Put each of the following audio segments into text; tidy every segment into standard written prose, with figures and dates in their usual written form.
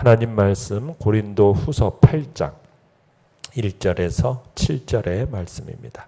하나님 말씀 고린도 후서 8장 1절에서 7절의 말씀입니다.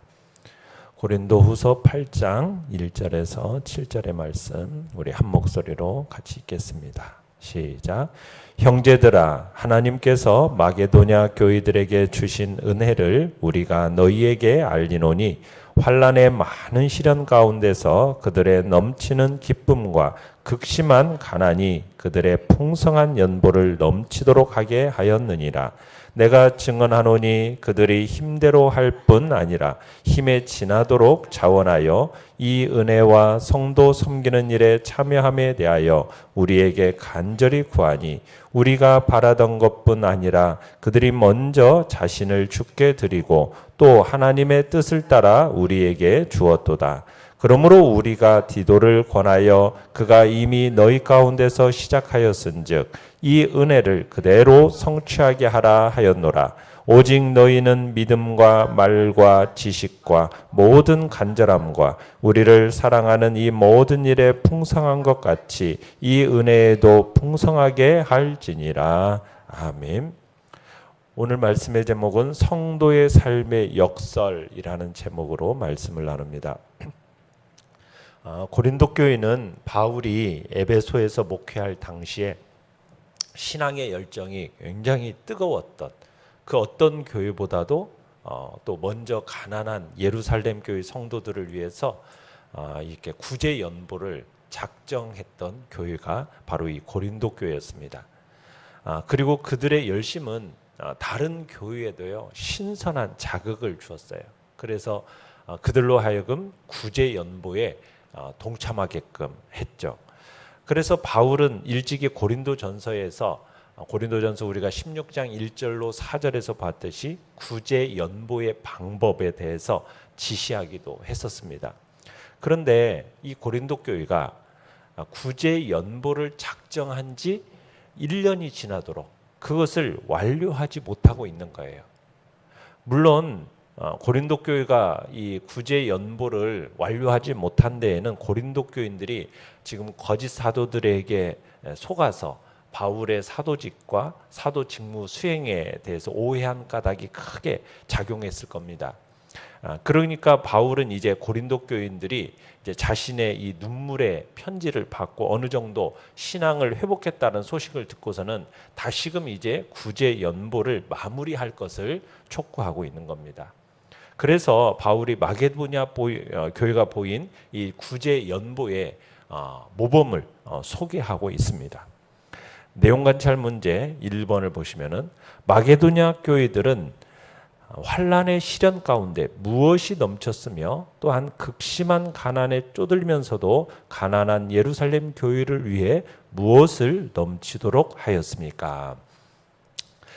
고린도 후서 8장 1절에서 7절의 말씀 우리 한 목소리로 같이 읽겠습니다. 시작. 형제들아, 하나님께서 마게도냐 교회들에게 주신 은혜를 우리가 너희에게 알리노니 환난의 많은 시련 가운데서 그들의 넘치는 기쁨과 극심한 가난이 그들의 풍성한 연보를 넘치도록 하게 하였느니라. 내가 증언하노니 그들이 힘대로 할 뿐 아니라 힘에 지나도록 자원하여 이 은혜와 성도 섬기는 일에 참여함에 대하여 우리에게 간절히 구하니 우리가 바라던 것뿐 아니라 그들이 먼저 자신을 주께 드리고 또 하나님의 뜻을 따라 우리에게 주었도다. 그러므로 우리가 디도를 권하여 그가 이미 너희 가운데서 시작하였은즉 이 은혜를 그대로 성취하게 하라 하였노라. 오직 너희는 믿음과 말과 지식과 모든 간절함과 우리를 사랑하는 이 모든 일에 풍성한 것 같이 이 은혜에도 풍성하게 할지니라. 아멘. 오늘 말씀의 제목은 성도의 삶의 역설이라는 제목으로 말씀을 나눕니다. 고린도 교회는 바울이 에베소에서 목회할 당시에 신앙의 열정이 굉장히 뜨거웠던 그 어떤 교회보다도 또 먼저 가난한 예루살렘 교회 성도들을 위해서 이렇게 구제 연보를 작정했던 교회가 바로 이 고린도 교회였습니다. 그리고 그들의 열심은 다른 교회에도요 신선한 자극을 주었어요. 그래서 그들로 하여금 구제 연보에 동참하게끔 했죠. 그래서 바울은 일찍이 고린도전서에서 고린도전서 우리가 16장 1절로 4절에서 봤듯이 구제 연보의 방법에 대해서 지시하기도 했었습니다. 그런데 이 고린도 교회가 구제 연보를 작정한 지 1년이 지나도록 그것을 완료하지 못하고 있는 거예요. 물론 고린도 교회가 이 구제 연보를 완료하지 못한 데에는 고린도 교인들이 지금 거짓 사도들에게 속아서 바울의 사도직과 사도 직무 수행에 대해서 오해한 까닭이 크게 작용했을 겁니다. 그러니까 바울은 이제 고린도 교인들이 이제 자신의 이 눈물의 편지를 받고 어느 정도 신앙을 회복했다는 소식을 듣고서는 다시금 이제 구제 연보를 마무리할 것을 촉구하고 있는 겁니다. 그래서 바울이 마게도냐 교회가 보인 이 구제 연보의 모범을 소개하고 있습니다. 내용 관찰 문제 1번을 보시면은 마게도냐 교회들은 환난의 시련 가운데 무엇이 넘쳤으며 또한 극심한 가난에 쪼들면서도 가난한 예루살렘 교회를 위해 무엇을 넘치도록 하였습니까?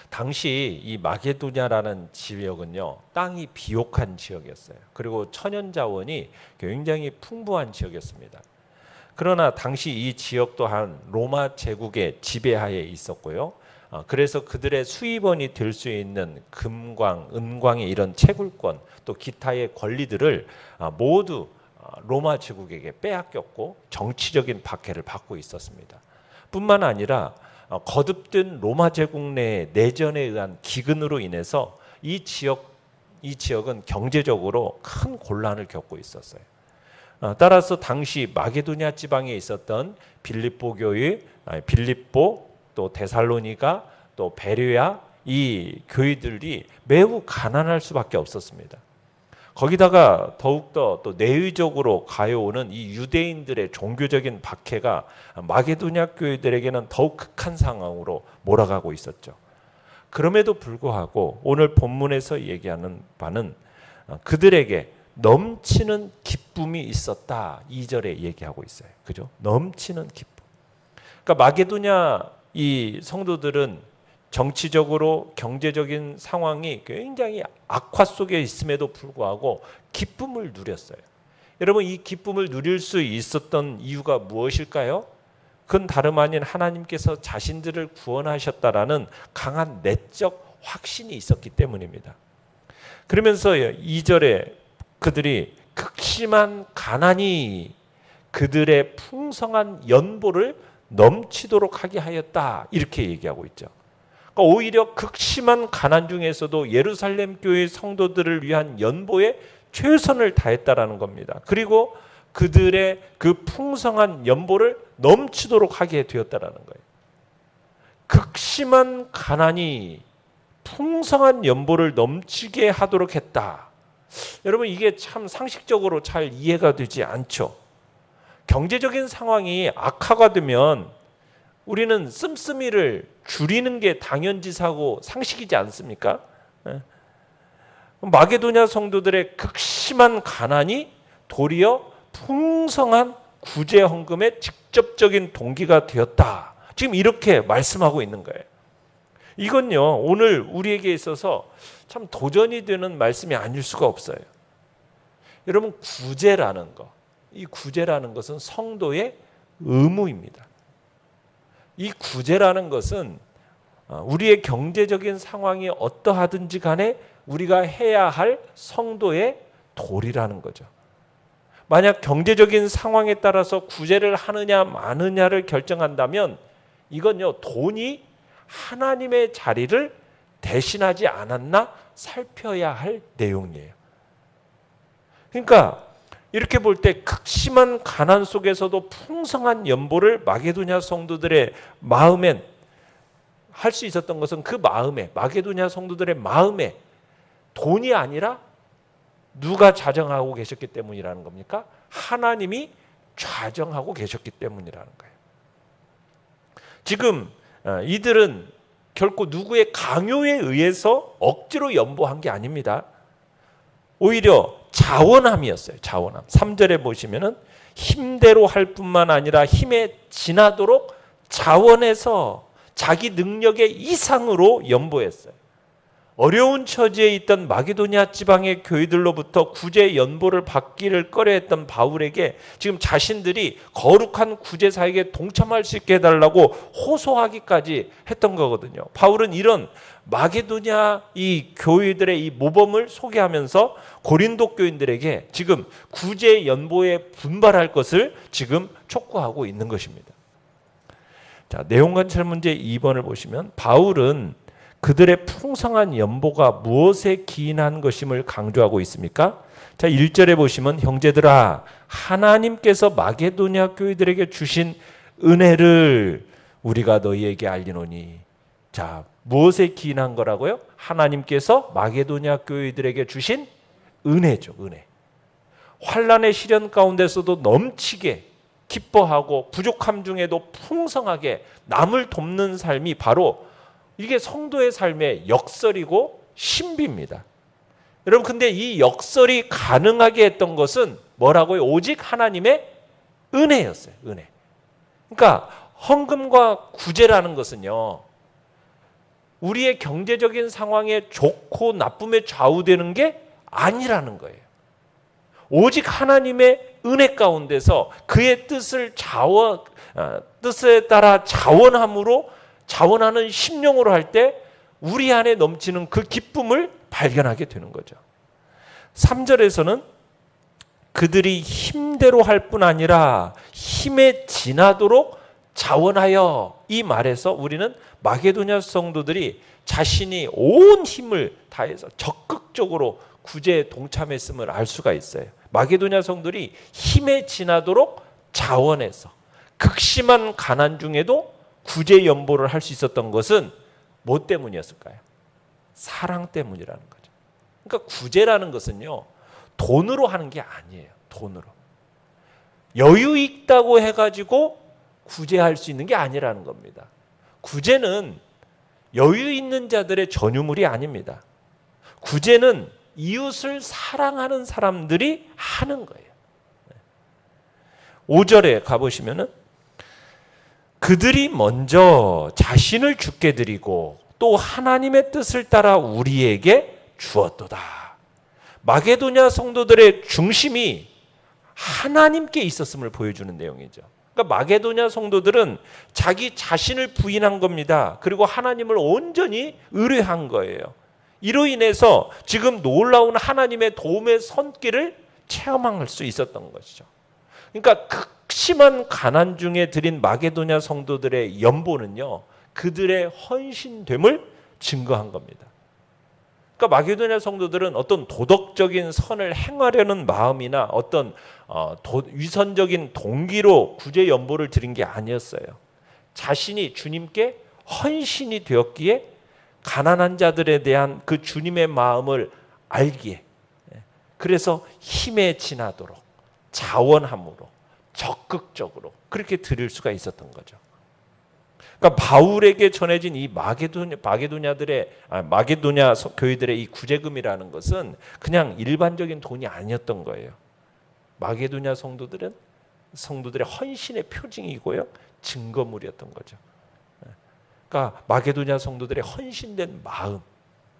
당시 이 마게도냐라는 지역은요 땅이 비옥한 지역이었어요. 그리고 천연 자원이 굉장히 풍부한 지역이었습니다. 그러나 당시 이 지역 또한 로마 제국의 지배하에 있었고요. 그래서 그들의 수입원이 될 수 있는 금광, 은광의 이런 채굴권 또 기타의 권리들을 모두 로마 제국에게 빼앗겼고 정치적인 박해를 받고 있었습니다. 뿐만 아니라 거듭된 로마 제국 내 내전에 의한 기근으로 인해서 이 지역은 경제적으로 큰 곤란을 겪고 있었어요. 따라서 당시 마게도냐 지방에 있었던 빌립보 교회, 빌립보 또 데살로니가 또 베레아 이 교회들이 매우 가난할 수밖에 없었습니다. 거기다가 더욱더 또 내의적으로 가해오는 이 유대인들의 종교적인 박해가 마게도냐 교회들에게는 더욱 극한 상황으로 몰아가고 있었죠. 그럼에도 불구하고 오늘 본문에서 얘기하는 바는 그들에게 넘치는 기쁨이 있었다. 2절에 얘기하고 있어요. 그죠? 넘치는 기쁨. 그러니까 마게도냐 이 성도들은 정치적으로 경제적인 상황이 굉장히 악화 속에 있음에도 불구하고 기쁨을 누렸어요. 여러분 이 기쁨을 누릴 수 있었던 이유가 무엇일까요? 그건 다름 아닌 하나님께서 자신들을 구원하셨다라는 강한 내적 확신이 있었기 때문입니다. 그러면서 2절에 그들이 극심한 가난이 그들의 풍성한 연보를 넘치도록 하게 하였다. 이렇게 얘기하고 있죠. 그러니까 오히려 극심한 가난 중에서도 예루살렘 교회 성도들을 위한 연보에 최선을 다했다라는 겁니다. 그리고 그들의 그 풍성한 연보를 넘치도록 하게 되었다라는 거예요. 극심한 가난이 풍성한 연보를 넘치게 하도록 했다. 여러분, 이게 참 상식적으로 잘 이해가 되지 않죠. 경제적인 상황이 악화가 되면 우리는 씀씀이를 줄이는 게 당연지사고 상식이지 않습니까? 마게도냐 성도들의 극심한 가난이 도리어 풍성한 구제 헌금의 직접적인 동기가 되었다. 지금 이렇게 말씀하고 있는 거예요. 이건요, 오늘 우리에게 있어서 참 도전이 되는 말씀이 아닐 수가 없어요. 여러분, 구제라는 거, 이 구제라는 것은 성도의 의무입니다. 이 구제라는 것은 우리의 경제적인 상황이 어떠하든지 간에 우리가 해야 할 성도의 도리라는 거죠. 만약 경제적인 상황에 따라서 구제를 하느냐 마느냐를 결정한다면 이건요, 돈이 하나님의 자리를 대신하지 않았나 살펴야 할 내용이에요. 그러니까 이렇게 볼 때 극심한 가난 속에서도 풍성한 연보를 마게도냐 성도들의 마음엔 할 수 있었던 것은 그 마음에, 마게도냐 성도들의 마음에 돈이 아니라 누가 좌정하고 계셨기 때문이라는 겁니까? 하나님이 좌정하고 계셨기 때문이라는 거예요. 지금 이들은 결코 누구의 강요에 의해서 억지로 연보한 게 아닙니다. 오히려 자원함이었어요. 자원함. 3절에 보시면은 힘대로 할 뿐만 아니라 힘에 지나도록 자원해서 자기 능력의 이상으로 연보했어요. 어려운 처지에 있던 마게도냐 지방의 교회들로부터 구제 연보를 받기를 꺼려했던 바울에게 지금 자신들이 거룩한 구제 사역에 동참할 수 있게 해달라고 호소하기까지 했던 거거든요. 바울은 이런 마게도냐 이 교회들의 이 모범을 소개하면서 고린도 교인들에게 지금 구제 연보에 분발할 것을 지금 촉구하고 있는 것입니다. 자, 내용관찰 문제 2번을 보시면 바울은 그들의 풍성한 연보가 무엇에 기인한 것임을 강조하고 있습니까? 자, 1절에 보시면 형제들아 하나님께서 마게도냐 교회들에게 주신 은혜를 우리가 너희에게 알리노니. 자, 무엇에 기인한 거라고요? 하나님께서 마게도냐 교회들에게 주신 은혜죠. 은혜. 환난의 시련 가운데서도 넘치게 기뻐하고 부족함 중에도 풍성하게 남을 돕는 삶이 바로 이게 성도의 삶의 역설이고 신비입니다. 여러분, 근데 이 역설이 가능하게 했던 것은 뭐라고요? 오직 하나님의 은혜였어요. 은혜. 그러니까 헌금과 구제라는 것은요, 우리의 경제적인 상황에 좋고 나쁨에 좌우되는 게 아니라는 거예요. 오직 하나님의 은혜 가운데서 그의 뜻에 따라 자원하는 심령으로 할 때 우리 안에 넘치는 그 기쁨을 발견하게 되는 거죠. 3절에서는 그들이 힘대로 할 뿐 아니라 힘에 지나도록 자원하여, 이 말에서 우리는 마게도냐 성도들이 자신이 온 힘을 다해서 적극적으로 구제에 동참했음을 알 수가 있어요. 마게도냐 성도들이 힘에 지나도록 자원해서 극심한 가난 중에도 구제 연보를 할 수 있었던 것은 뭐 때문이었을까요? 사랑 때문이라는 거죠. 그러니까 구제라는 것은요, 돈으로 하는 게 아니에요. 돈으로. 여유 있다고 해가지고 구제할 수 있는 게 아니라는 겁니다. 구제는 여유 있는 자들의 전유물이 아닙니다. 구제는 이웃을 사랑하는 사람들이 하는 거예요. 5절에 가보시면은 그들이 먼저 자신을 주께 드리고 또 하나님의 뜻을 따라 우리에게 주었도다. 마게도냐 성도들의 중심이 하나님께 있었음을 보여주는 내용이죠. 그러니까 마게도냐 성도들은 자기 자신을 부인한 겁니다. 그리고 하나님을 온전히 의뢰한 거예요. 이로 인해서 지금 놀라운 하나님의 도움의 손길을 체험할 수 있었던 것이죠. 그러니까 극심한 가난 중에 드린 마게도냐 성도들의 연보는요, 그들의 헌신됨을 증거한 겁니다. 그러니까 마게도냐 성도들은 어떤 도덕적인 선을 행하려는 마음이나 어떤 위선적인 동기로 구제 연보를 드린 게 아니었어요. 자신이 주님께 헌신이 되었기에 가난한 자들에 대한 그 주님의 마음을 알기에, 그래서 힘에 지나도록 자원함으로 적극적으로 그렇게 드릴 수가 있었던 거죠. 그러니까 바울에게 전해진 이 마게도냐 교회들의 이 구제금이라는 것은 그냥 일반적인 돈이 아니었던 거예요. 마게도냐 성도들의 헌신의 표징이고요, 증거물이었던 거죠. 그러니까 마게도냐 성도들의 헌신된 마음,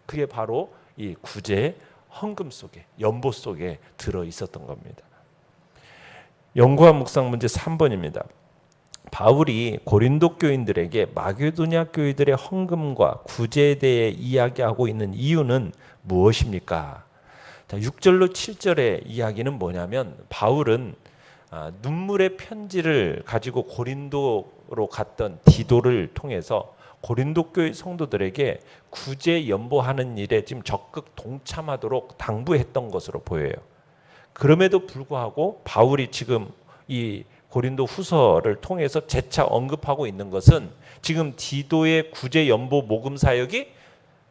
그게 바로 이 구제 헌금 속에, 연보 속에 들어 있었던 겁니다. 연구와 묵상 문제 3번입니다. 바울이 고린도 교인들에게 마게도냐 교회들의 헌금과 구제에 대해 이야기하고 있는 이유는 무엇입니까? 자, 6절로 7절의 이야기는 뭐냐면, 바울은 눈물의 편지를 가지고 고린도로 갔던 디도를 통해서 고린도 교회 성도들에게 구제 연보하는 일에 지금 적극 동참하도록 당부했던 것으로 보여요. 그럼에도 불구하고 바울이 지금 이 고린도 후서를 통해서 재차 언급하고 있는 것은 지금 디도의 구제 연보 모금 사역이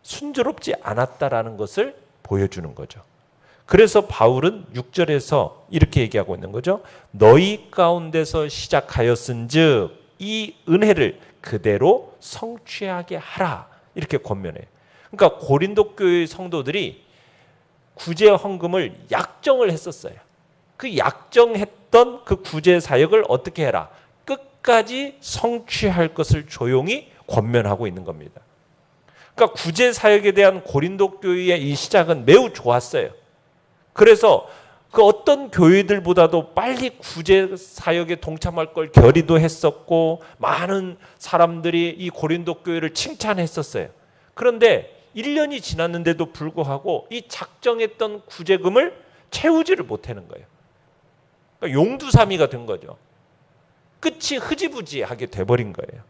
순조롭지 않았다라는 것을 보여주는 거죠. 그래서 바울은 6절에서 이렇게 얘기하고 있는 거죠. 너희 가운데서 시작하였은즉 이 은혜를 그대로 성취하게 하라, 이렇게 권면해요. 그러니까 고린도 교회 성도들이 구제 헌금을 약정을 했었어요. 그 약정했던 그 구제 사역을 어떻게 해라, 끝까지 성취할 것을 조용히 권면하고 있는 겁니다. 그러니까 구제 사역에 대한 고린도 교회의 이 시작은 매우 좋았어요. 그래서 그 어떤 교회들보다도 빨리 구제 사역에 동참할 걸 결의도 했었고, 많은 사람들이 이 고린도 교회를 칭찬했었어요. 그런데 1년이 지났는데도 불구하고 이 작정했던 구제금을 채우지를 못하는 거예요. 그러니까 용두사미가 된 거죠. 끝이 흐지부지하게 돼버린 거예요.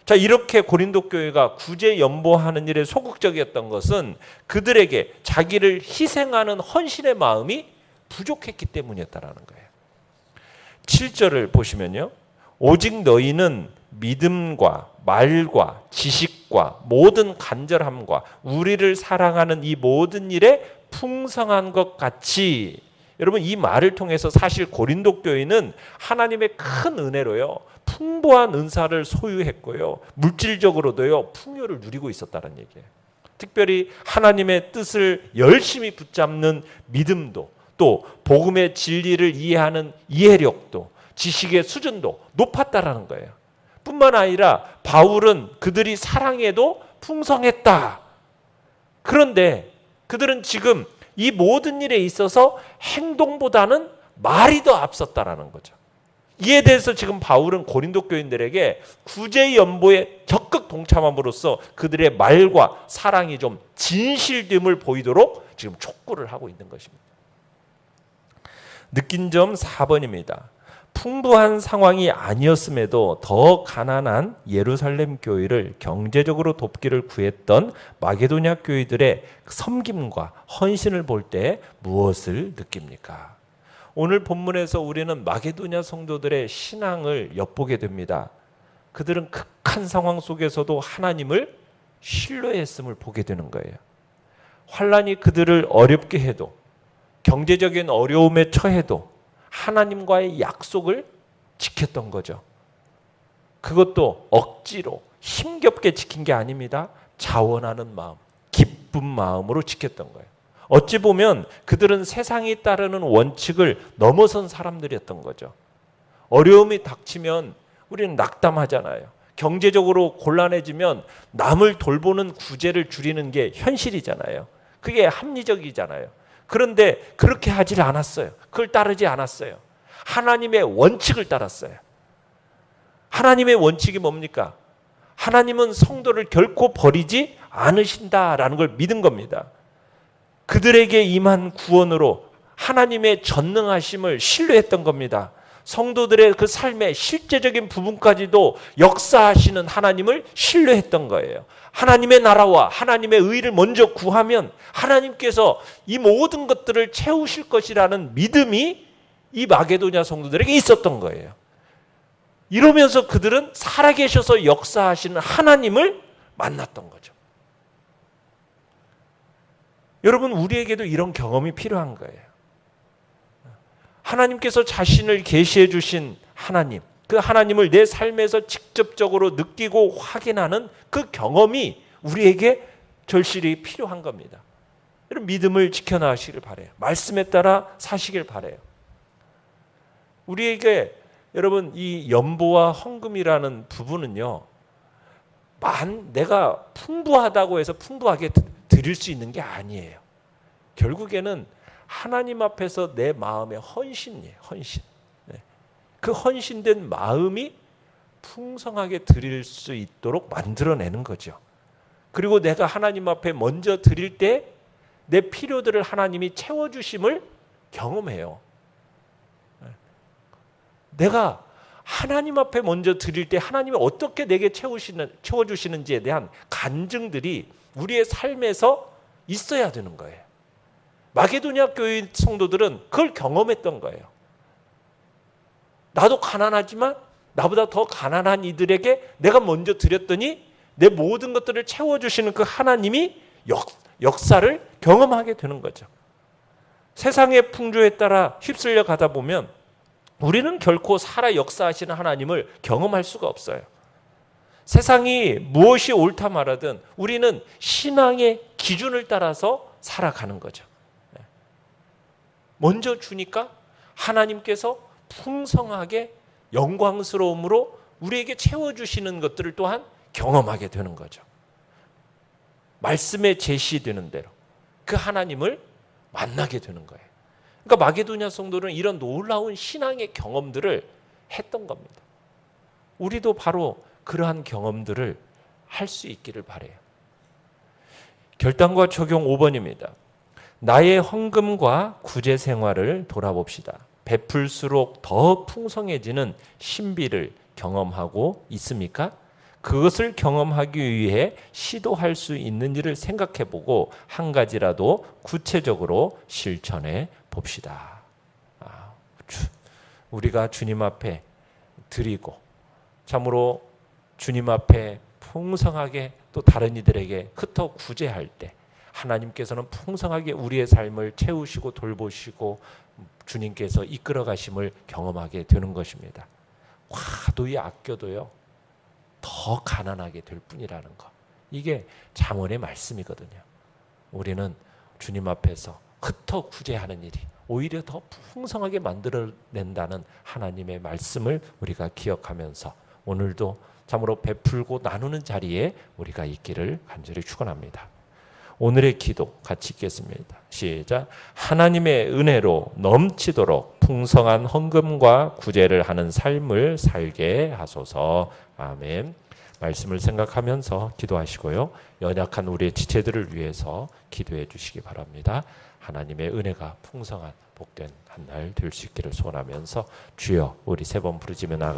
자, 이렇게 고린도 교회가 구제 연보하는 일에 소극적이었던 것은 그들에게 자기를 희생하는 헌신의 마음이 부족했기 때문이었다라는 거예요. 7절을 보시면요, 오직 너희는 믿음과 말과 지식과 모든 간절함과 우리를 사랑하는 이 모든 일에 풍성한 것 같이. 여러분, 이 말을 통해서 사실 고린도 교회는 하나님의 큰 은혜로요, 풍부한 은사를 소유했고요, 물질적으로도요 풍요를 누리고 있었다는 얘기예요. 특별히 하나님의 뜻을 열심히 붙잡는 믿음도, 또 복음의 진리를 이해하는 이해력도, 지식의 수준도 높았다라는 거예요. 뿐만 아니라 바울은 그들이 사랑에도 풍성했다. 그런데 그들은 지금 이 모든 일에 있어서 행동보다는 말이 더 앞섰다라는 거죠. 이에 대해서 지금 바울은 고린도 교인들에게 구제 연보에 적극 동참함으로써 그들의 말과 사랑이 좀 진실됨을 보이도록 지금 촉구를 하고 있는 것입니다. 느낀 점 4번입니다. 풍부한 상황이 아니었음에도 더 가난한 예루살렘 교회를 경제적으로 돕기를 구했던 마게도냐 교회들의 섬김과 헌신을 볼 때 무엇을 느낍니까? 오늘 본문에서 우리는 마게도냐 성도들의 신앙을 엿보게 됩니다. 그들은 극한 상황 속에서도 하나님을 신뢰했음을 보게 되는 거예요. 환난이 그들을 어렵게 해도, 경제적인 어려움에 처해도 하나님과의 약속을 지켰던 거죠. 그것도 억지로 힘겹게 지킨 게 아닙니다. 자원하는 마음, 기쁜 마음으로 지켰던 거예요. 어찌 보면 그들은 세상이 따르는 원칙을 넘어선 사람들이었던 거죠. 어려움이 닥치면 우리는 낙담하잖아요. 경제적으로 곤란해지면 남을 돌보는 구제를 줄이는 게 현실이잖아요. 그게 합리적이잖아요. 그런데 그렇게 하질 않았어요. 그걸 따르지 않았어요. 하나님의 원칙을 따랐어요. 하나님의 원칙이 뭡니까? 하나님은 성도를 결코 버리지 않으신다라는 걸 믿은 겁니다. 그들에게 임한 구원으로 하나님의 전능하심을 신뢰했던 겁니다. 성도들의 그 삶의 실제적인 부분까지도 역사하시는 하나님을 신뢰했던 거예요. 하나님의 나라와 하나님의 의를 먼저 구하면 하나님께서 이 모든 것들을 채우실 것이라는 믿음이 이 마게도냐 성도들에게 있었던 거예요. 이러면서 그들은 살아계셔서 역사하시는 하나님을 만났던 거죠. 여러분, 우리에게도 이런 경험이 필요한 거예요. 하나님께서 자신을 계시해 주신 하나님, 그 하나님을 내 삶에서 직접적으로 느끼고 확인하는 그 경험이 우리에게 절실히 필요한 겁니다. 이런 믿음을 지켜나가시길 바라요. 말씀에 따라 사시길 바라요. 우리에게 여러분, 이 연보와 헌금이라는 부분은요, 내가 풍부하다고 해서 풍부하게 드릴 수 있는 게 아니에요. 결국에는 하나님 앞에서 내 마음의 헌신이에요. 헌신. 그 헌신된 마음이 풍성하게 드릴 수 있도록 만들어내는 거죠. 그리고 내가 하나님 앞에 먼저 드릴 때 내 필요들을 하나님이 채워주심을 경험해요. 내가 하나님 앞에 먼저 드릴 때 하나님이 어떻게 내게 채워주시는지에 대한 간증들이 우리의 삶에서 있어야 되는 거예요. 마게도냐 교회 성도들은 그걸 경험했던 거예요. 나도 가난하지만 나보다 더 가난한 이들에게 내가 먼저 드렸더니 내 모든 것들을 채워주시는 그 하나님이 역사를 경험하게 되는 거죠. 세상의 풍조에 따라 휩쓸려 가다 보면 우리는 결코 살아 역사하시는 하나님을 경험할 수가 없어요. 세상이 무엇이 옳다 말하든 우리는 신앙의 기준을 따라서 살아가는 거죠. 먼저 주니까 하나님께서 풍성하게 영광스러움으로 우리에게 채워주시는 것들을 또한 경험하게 되는 거죠. 말씀에 제시되는 대로 그 하나님을 만나게 되는 거예요. 그러니까 마게도냐 성도는 이런 놀라운 신앙의 경험들을 했던 겁니다. 우리도 바로 그러한 경험들을 할 수 있기를 바라요. 결단과 적용 5번입니다. 나의 헌금과 구제 생활을 돌아봅시다. 베풀수록 더 풍성해지는 신비를 경험하고 있습니까? 그것을 경험하기 위해 시도할 수 있는지를 생각해보고 한 가지라도 구체적으로 실천해 봅시다. 우리가 주님 앞에 드리고 참으로 주님 앞에 풍성하게 또 다른 이들에게 흩어 구제할 때 하나님께서는 풍성하게 우리의 삶을 채우시고 돌보시고 주님께서 이끌어 가심을 경험하게 되는 것입니다. 과도히 아껴도요, 더 가난하게 될 뿐이라는 것. 이게 잠언의 말씀이거든요. 우리는 주님 앞에서 흩어 구제하는 일이 오히려 더 풍성하게 만들어낸다는 하나님의 말씀을 우리가 기억하면서 오늘도 참으로 베풀고 나누는 자리에 우리가 있기를 간절히 축원합니다. 오늘의 기도 같이 읽겠습니다. 시작. 하나님의 은혜로 넘치도록 풍성한 헌금과 구제를 하는 삶을 살게 하소서. 아멘. 말씀을 생각하면서 기도하시고요. 연약한 우리의 지체들을 위해서 기도해 주시기 바랍니다. 하나님의 은혜가 풍성한 복된 한 날 될 수 있기를 소원하면서 주여 우리 세 번 부르짖으며 나아가